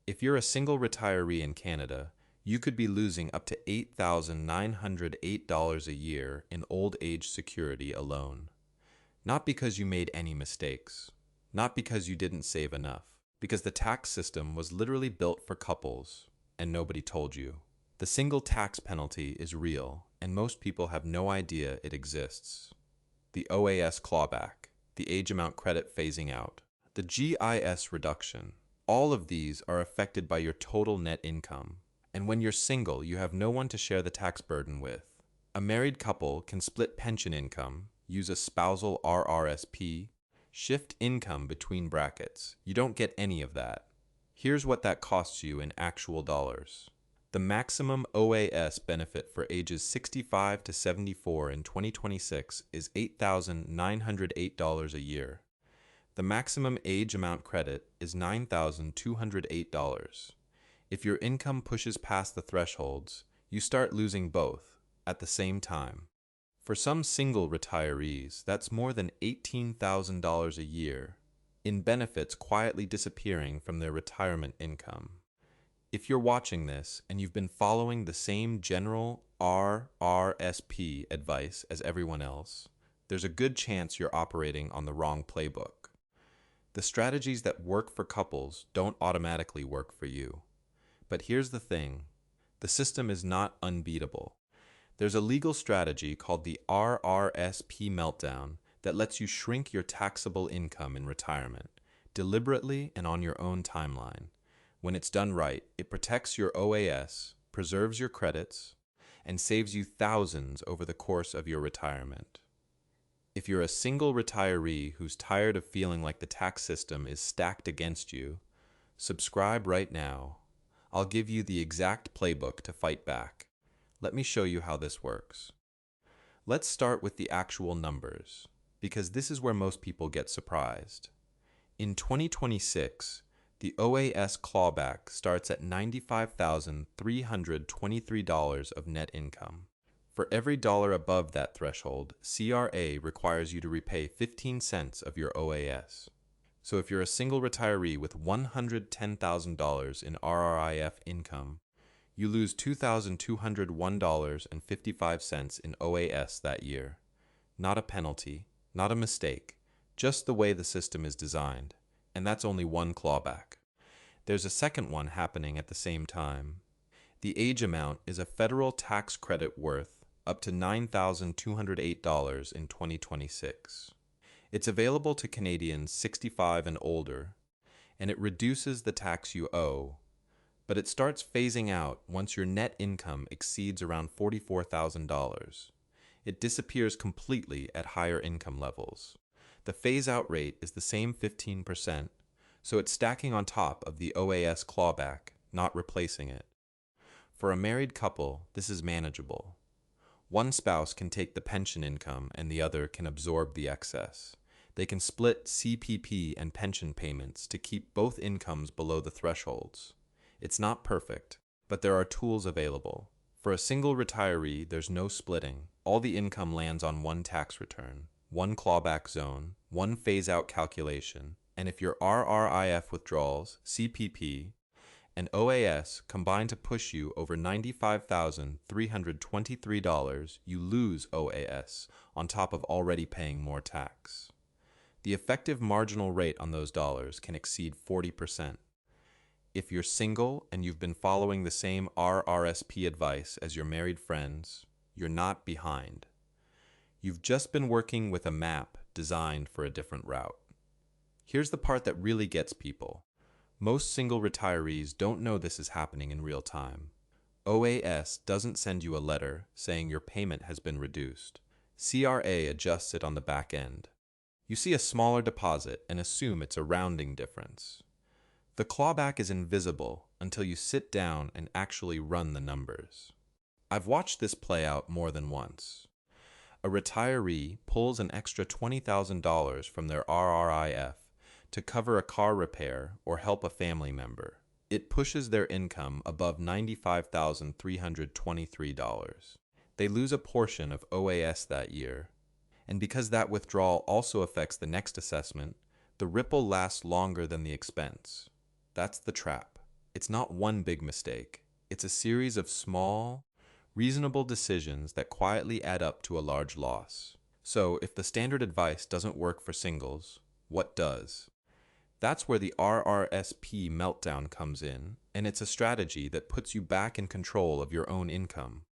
If you're a single retiree in Canada, you could be losing up to $8,908 a year in old age security alone. Not because you made any mistakes, not because you didn't save enough, because the tax system was literally built for couples and nobody told you. The single tax penalty is real, and most people have no idea it exists. The OAS clawback, the age amount credit phasing out, the GIS reduction, all of these are affected by your total net income. And when you're single, you have no one to share the tax burden with. A married couple can split pension income, use a spousal RRSP, shift income between brackets. You don't get any of that. Here's what that costs you in actual dollars. The maximum OAS benefit for ages 65 to 74 in 2026 is $8,908 a year. The maximum age amount credit is $9,208. If your income pushes past the thresholds, you start losing both at the same time. For some single retirees, that's more than $18,000 a year in benefits quietly disappearing from their retirement income. If you're watching this and you've been following the same general RRSP advice as everyone else, there's a good chance you're operating on the wrong playbook. The strategies that work for couples don't automatically work for you. But here's the thing, the system is not unbeatable. There's a legal strategy called the RRSP meltdown that lets you shrink your taxable income in retirement, deliberately and on your own timeline. When it's done right, it protects your OAS, preserves your credits, and saves you thousands over the course of your retirement. If you're a single retiree who's tired of feeling like the tax system is stacked against you, subscribe right now. I'll give you the exact playbook to fight back. Let me show you how this works. Let's start with the actual numbers, because this is where most people get surprised. In 2026, the OAS clawback starts at $95,323 of net income. For every dollar above that threshold, CRA requires you to repay 15 cents of your OAS. So if you're a single retiree with $110,000 in RRIF income, you lose $2,201.55 in OAS that year. Not a penalty, not a mistake, just the way the system is designed. And that's only one clawback. There's a second one happening at the same time. The age amount is a federal tax credit worth up to $9,208 in 2026. It's available to Canadians 65 and older, and it reduces the tax you owe, but it starts phasing out once your net income exceeds around $44,000. It disappears completely at higher income levels. The phase-out rate is the same 15%, so it's stacking on top of the OAS clawback, not replacing it. For a married couple, this is manageable. One spouse can take the pension income and the other can absorb the excess. They can split CPP and pension payments to keep both incomes below the thresholds. It's not perfect, but there are tools available. For a single retiree, there's no splitting. All the income lands on one tax return, one clawback zone, one phase-out calculation, and if your RRIF withdrawals, CPP, and OAS combine to push you over $95,323, you lose OAS on top of already paying more tax. The effective marginal rate on those dollars can exceed 40%. If you're single and you've been following the same RRSP advice as your married friends, you're not behind. You've just been working with a map designed for a different route. Here's the part that really gets people. Most single retirees don't know this is happening in real time. OAS doesn't send you a letter saying your payment has been reduced. CRA adjusts it on the back end. You see a smaller deposit and assume it's a rounding difference. The clawback is invisible until you sit down and actually run the numbers. I've watched this play out more than once. A retiree pulls an extra $20,000 from their RRIF to cover a car repair or help a family member. It pushes their income above $95,323. They lose a portion of OAS that year, and because that withdrawal also affects the next assessment, the ripple lasts longer than the expense. That's the trap. It's not one big mistake. It's a series of small, reasonable decisions that quietly add up to a large loss. So, if the standard advice doesn't work for singles, what does? That's where the RRSP meltdown comes in, and it's a strategy that puts you back in control of your own income.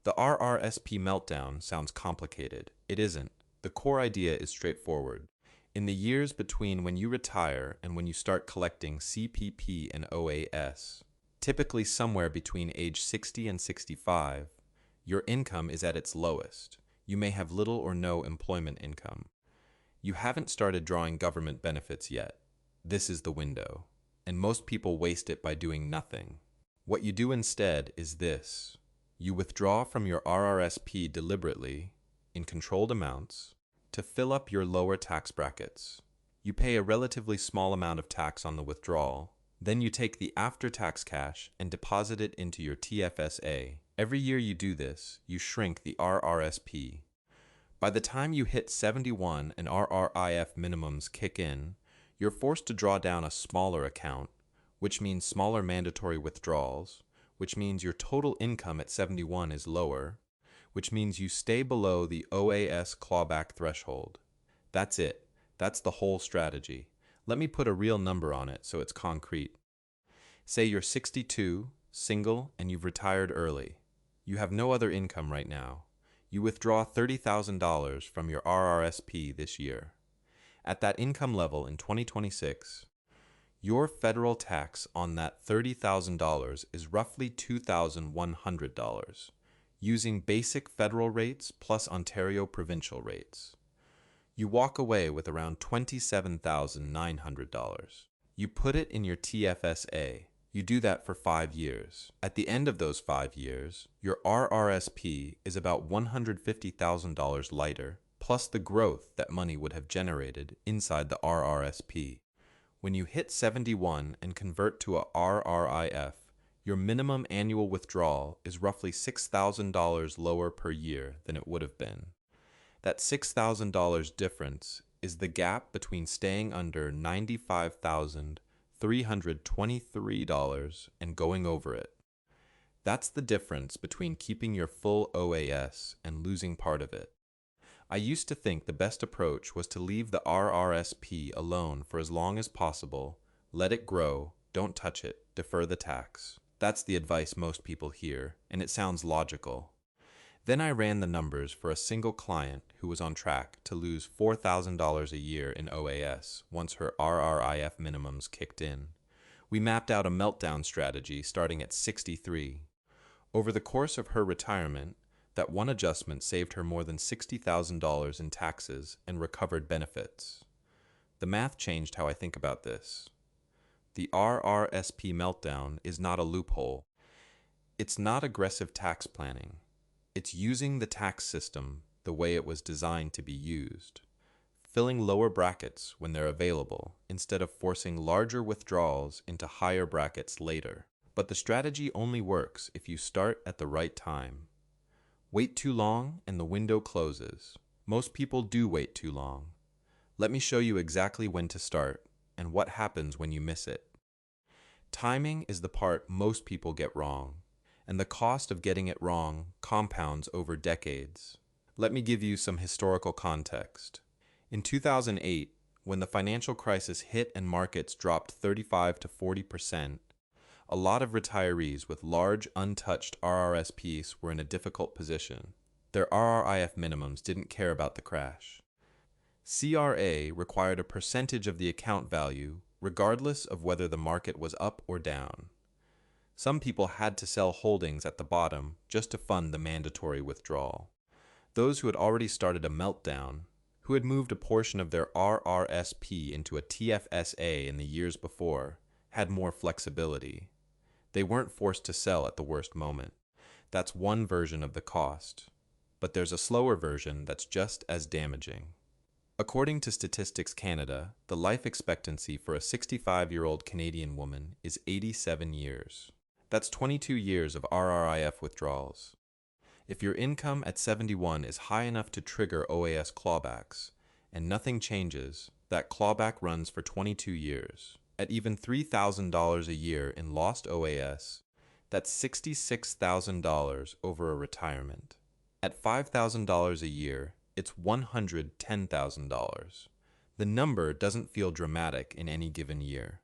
The RRSP meltdown sounds complicated. It isn't. The core idea is straightforward. In the years between when you retire and when you start collecting CPP and OAS, typically somewhere between age 60 and 65, your income is at its lowest. You may have little or no employment income. You haven't started drawing government benefits yet. This is the window, and most people waste it by doing nothing. What you do instead is this. You withdraw from your RRSP deliberately, in controlled amounts, to fill up your lower tax brackets. You pay a relatively small amount of tax on the withdrawal. Then you take the after-tax cash and deposit it into your TFSA. Every year you do this, you shrink the RRSP. By the time you hit 71 and RRIF minimums kick in, you're forced to draw down a smaller account, which means smaller mandatory withdrawals, which means your total income at 71 is lower, which means you stay below the OAS clawback threshold. That's it. That's the whole strategy. Let me put a real number on it so it's concrete. Say you're 62, single, and you've retired early. You have no other income right now. You withdraw $30,000 from your RRSP this year. At that income level in 2026, your federal tax on that $30,000 is roughly $2,100, using basic federal rates plus Ontario provincial rates. You walk away with around $27,900. You put it in your TFSA. You do that for 5 years. At the end of those 5 years, your RRSP is about $150,000 lighter, plus the growth that money would have generated inside the RRSP. When you hit 71 and convert to a RRIF, your minimum annual withdrawal is roughly $6,000 lower per year than it would have been. That $6,000 difference is the gap between staying under $95,323 and going over it. That's the difference between keeping your full OAS and losing part of it. I used to think the best approach was to leave the RRSP alone for as long as possible, let it grow, don't touch it, defer the tax. That's the advice most people hear, and it sounds logical. Then I ran the numbers for a single client who was on track to lose $4,000 a year in OAS once her RRIF minimums kicked in. We mapped out a meltdown strategy starting at 63. Over the course of her retirement, that one adjustment saved her more than $60,000 in taxes and recovered benefits. The math changed how I think about this. The RRSP meltdown is not a loophole. It's not aggressive tax planning. It's using the tax system the way it was designed to be used, filling lower brackets when they're available instead of forcing larger withdrawals into higher brackets later. But the strategy only works if you start at the right time. Wait too long and the window closes. Most people do wait too long. Let me show you exactly when to start and what happens when you miss it. Timing is the part most people get wrong, and the cost of getting it wrong compounds over decades. Let me give you some historical context. In 2008, when the financial crisis hit and markets dropped 35 to 40%, a lot of retirees with large untouched RRSPs were in a difficult position. Their RRIF minimums didn't care about the crash. CRA required a percentage of the account value regardless of whether the market was up or down. Some people had to sell holdings at the bottom just to fund the mandatory withdrawal. Those who had already started a meltdown, who had moved a portion of their RRSP into a TFSA in the years before, had more flexibility. They weren't forced to sell at the worst moment. That's one version of the cost. But there's a slower version that's just as damaging. According to Statistics Canada, the life expectancy for a 65-year-old Canadian woman is 87 years. That's 22 years of RRIF withdrawals. If your income at 71 is high enough to trigger OAS clawbacks, and nothing changes, that clawback runs for 22 years. At even $3,000 a year in lost OAS, that's $66,000 over a retirement. At $5,000 a year, it's $110,000. The number doesn't feel dramatic in any given year,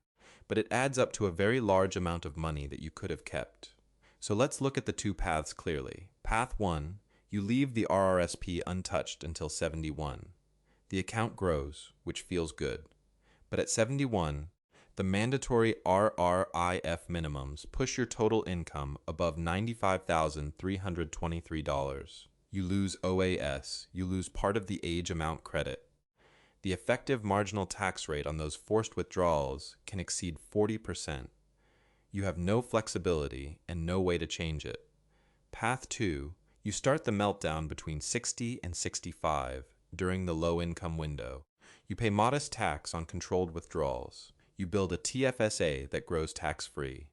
but it adds up to a very large amount of money that you could have kept. So let's look at the two paths clearly. Path 1, you leave the RRSP untouched until 71. The account grows, which feels good. But at 71, the mandatory RRIF minimums push your total income above $95,323. You lose OAS, you lose part of the age amount credit. The effective marginal tax rate on those forced withdrawals can exceed 40%. You have no flexibility and no way to change it. Path 2, you start the meltdown between 60 and 65 during the low-income window. You pay modest tax on controlled withdrawals. You build a TFSA that grows tax-free.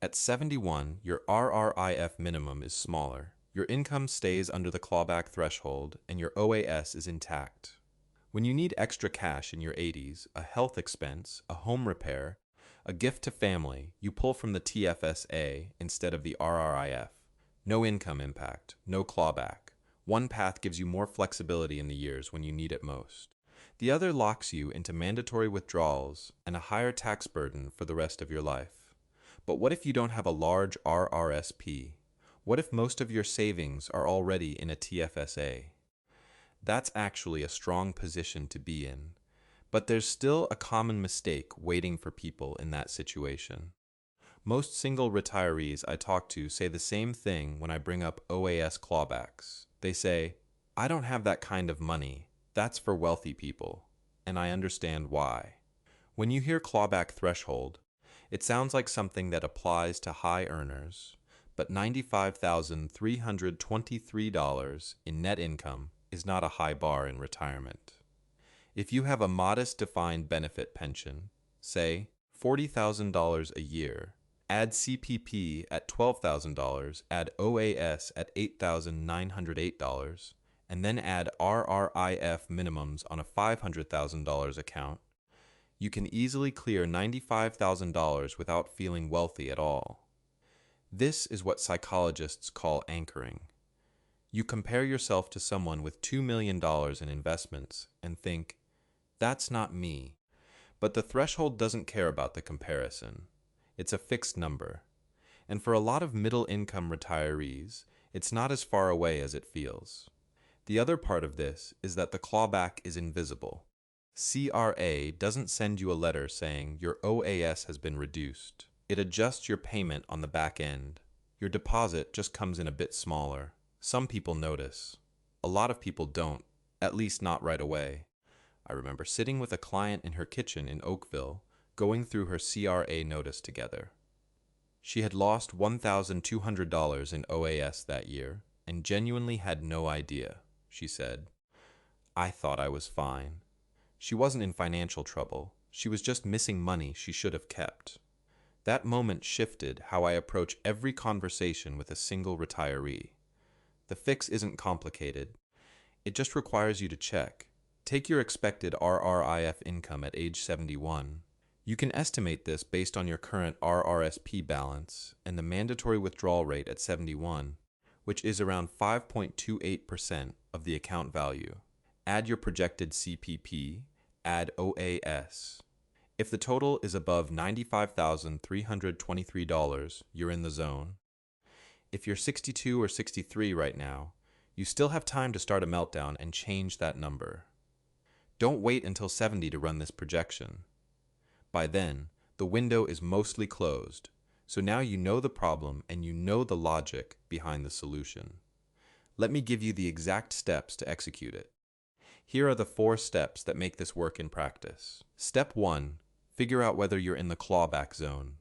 At 71, your RRIF minimum is smaller. Your income stays under the clawback threshold, and your OAS is intact. When you need extra cash in your 80s, a health expense, a home repair, a gift to family, you pull from the TFSA instead of the RRIF. No income impact, no clawback. One path gives you more flexibility in the years when you need it most. The other locks you into mandatory withdrawals and a higher tax burden for the rest of your life. But what if you don't have a large RRSP? What if most of your savings are already in a TFSA? That's actually a strong position to be in. But there's still a common mistake waiting for people in that situation. Most single retirees I talk to say the same thing when I bring up OAS clawbacks. They say, "I don't have that kind of money. That's for wealthy people." And I understand why. When you hear clawback threshold, it sounds like something that applies to high earners, but $95,323 in net income is not a high bar in retirement. If you have a modest defined benefit pension, say $40,000 a year, add CPP at $12,000, add OAS at $8,908, and then add RRIF minimums on a $500,000 account, you can easily clear $95,000 without feeling wealthy at all. This is what psychologists call anchoring. You compare yourself to someone with $2 million in investments and think, "That's not me." But the threshold doesn't care about the comparison. It's a fixed number. And for a lot of middle-income retirees, it's not as far away as it feels. The other part of this is that the clawback is invisible. CRA doesn't send you a letter saying your OAS has been reduced. It adjusts your payment on the back end. Your deposit just comes in a bit smaller. Some people notice. A lot of people don't, at least not right away. I remember sitting with a client in her kitchen in Oakville, going through her CRA notice together. She had lost $1,200 in OAS that year and genuinely had no idea, she said. "I thought I was fine." She wasn't in financial trouble. She was just missing money she should have kept. That moment shifted how I approach every conversation with a single retiree. The fix isn't complicated. It just requires you to check. Take your expected RRIF income at age 71. You can estimate this based on your current RRSP balance and the mandatory withdrawal rate at 71, which is around 5.28% of the account value. Add your projected CPP, add OAS. If the total is above $95,323, you're in the zone. If you're 62 or 63 right now, you still have time to start a meltdown and change that number. Don't wait until 70 to run this projection. By then, the window is mostly closed, so now you know the problem and you know the logic behind the solution. Let me give you the exact steps to execute it. Here are the 4 steps that make this work in practice. Step 1, figure out whether you're in the clawback zone.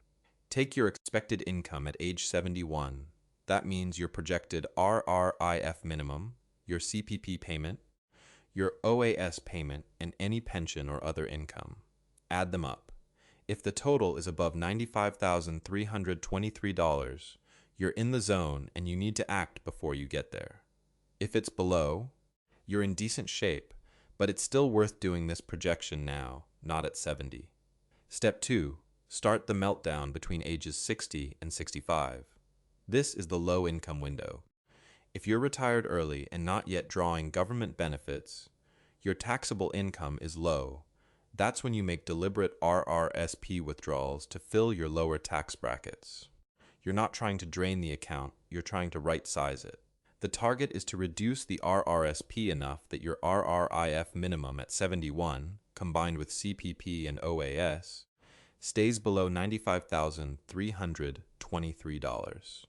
Take your expected income at age 71. That means your projected RRIF minimum, your CPP payment, your OAS payment, and any pension or other income. Add them up. If the total is above $95,323, you're in the zone and you need to act before you get there. If it's below, you're in decent shape, but it's still worth doing this projection now, not at 70. Step 2. Start the meltdown between ages 60 and 65. This is the low income window. If you're retired early and not yet drawing government benefits, your taxable income is low. That's when you make deliberate RRSP withdrawals to fill your lower tax brackets. You're not trying to drain the account, you're trying to right-size it. The target is to reduce the RRSP enough that your RRIF minimum at 71, combined with CPP and OAS, stays below $95,323.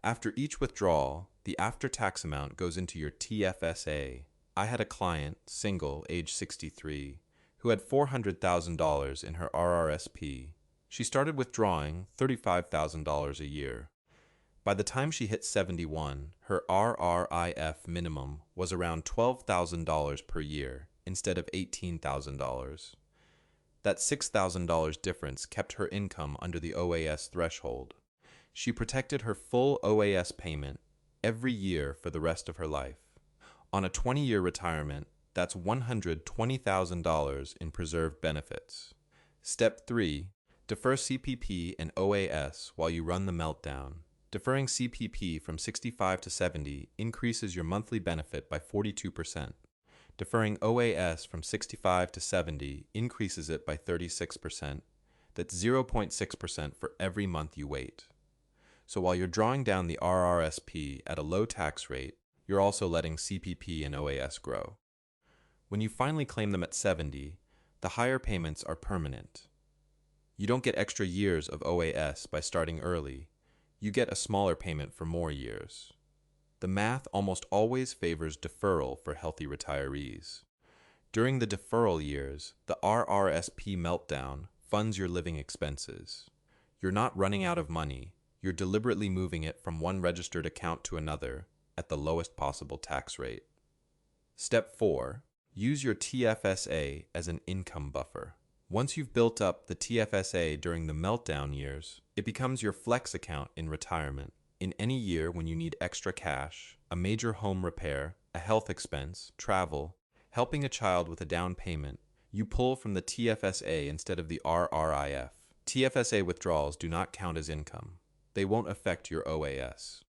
After each withdrawal, the after-tax amount goes into your TFSA. I had a client, single, age 63, who had $400,000 in her RRSP. She started withdrawing $35,000 a year. By the time she hit 71, her RRIF minimum was around $12,000 per year instead of $18,000. That $6,000 difference kept her income under the OAS threshold. She protected her full OAS payment every year for the rest of her life. On a 20-year retirement, that's $120,000 in preserved benefits. Step 3. Defer CPP and OAS while you run the meltdown. Deferring CPP from 65 to 70 increases your monthly benefit by 42%. Deferring OAS from 65 to 70 increases it by 36%. That's 0.6% for every month you wait. So while you're drawing down the RRSP at a low tax rate, you're also letting CPP and OAS grow. When you finally claim them at 70, the higher payments are permanent. You don't get extra years of OAS by starting early. You get a smaller payment for more years. The math almost always favors deferral for healthy retirees. During the deferral years, the RRSP meltdown funds your living expenses. You're not running out of money, you're deliberately moving it from one registered account to another at the lowest possible tax rate. Step 4. Use your TFSA as an income buffer. Once you've built up the TFSA during the meltdown years, it becomes your flex account in retirement. In any year when you need extra cash, a major home repair, a health expense, travel, helping a child with a down payment, you pull from the TFSA instead of the RRIF. TFSA withdrawals do not count as income. They won't affect your OAS.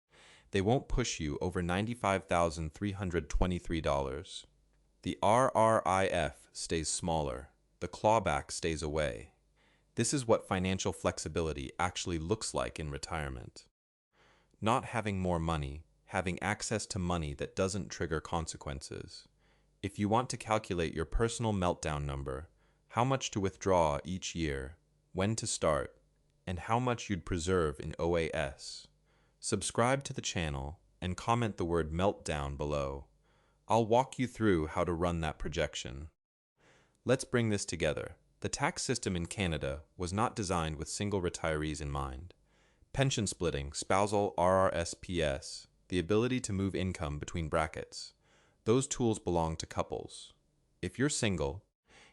They won't push you over $95,323. The RRIF stays smaller. The clawback stays away. This is what financial flexibility actually looks like in retirement. Not having more money, having access to money that doesn't trigger consequences. If you want to calculate your personal meltdown number, how much to withdraw each year, when to start, and how much you'd preserve in OAS, subscribe to the channel and comment the word meltdown below. I'll walk you through how to run that projection. Let's bring this together. The tax system in Canada was not designed with single retirees in mind. Pension splitting, spousal RRSPs, the ability to move income between brackets. Those tools belong to couples. If you're single,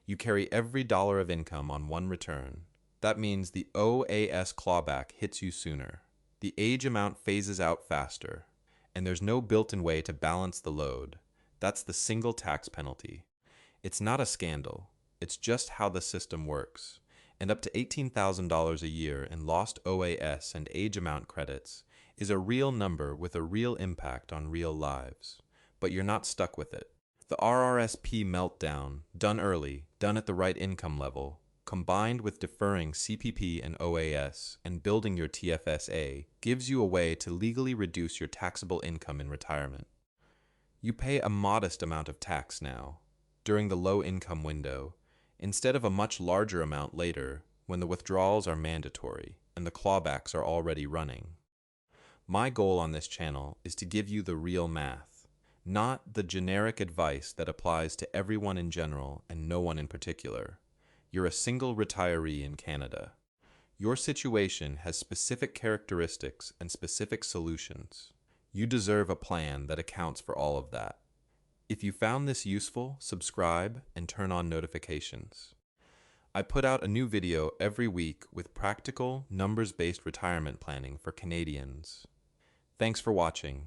you carry every dollar of income on one return. That means the OAS clawback hits you sooner. The age amount phases out faster, and there's no built-in way to balance the load. That's the single tax penalty. It's not a scandal. It's just how the system works. And up to $18,000 a year in lost OAS and age amount credits is a real number with a real impact on real lives. But you're not stuck with it. The RRSP meltdown, done early, done at the right income level, combined with deferring CPP and OAS and building your TFSA, gives you a way to legally reduce your taxable income in retirement. You pay a modest amount of tax now, during the low income window, instead of a much larger amount later when the withdrawals are mandatory and the clawbacks are already running. My goal on this channel is to give you the real math, not the generic advice that applies to everyone in general and no one in particular. You're a single retiree in Canada. Your situation has specific characteristics and specific solutions. You deserve a plan that accounts for all of that. If you found this useful, subscribe and turn on notifications. I put out a new video every week with practical, numbers-based retirement planning for Canadians. Thanks for watching.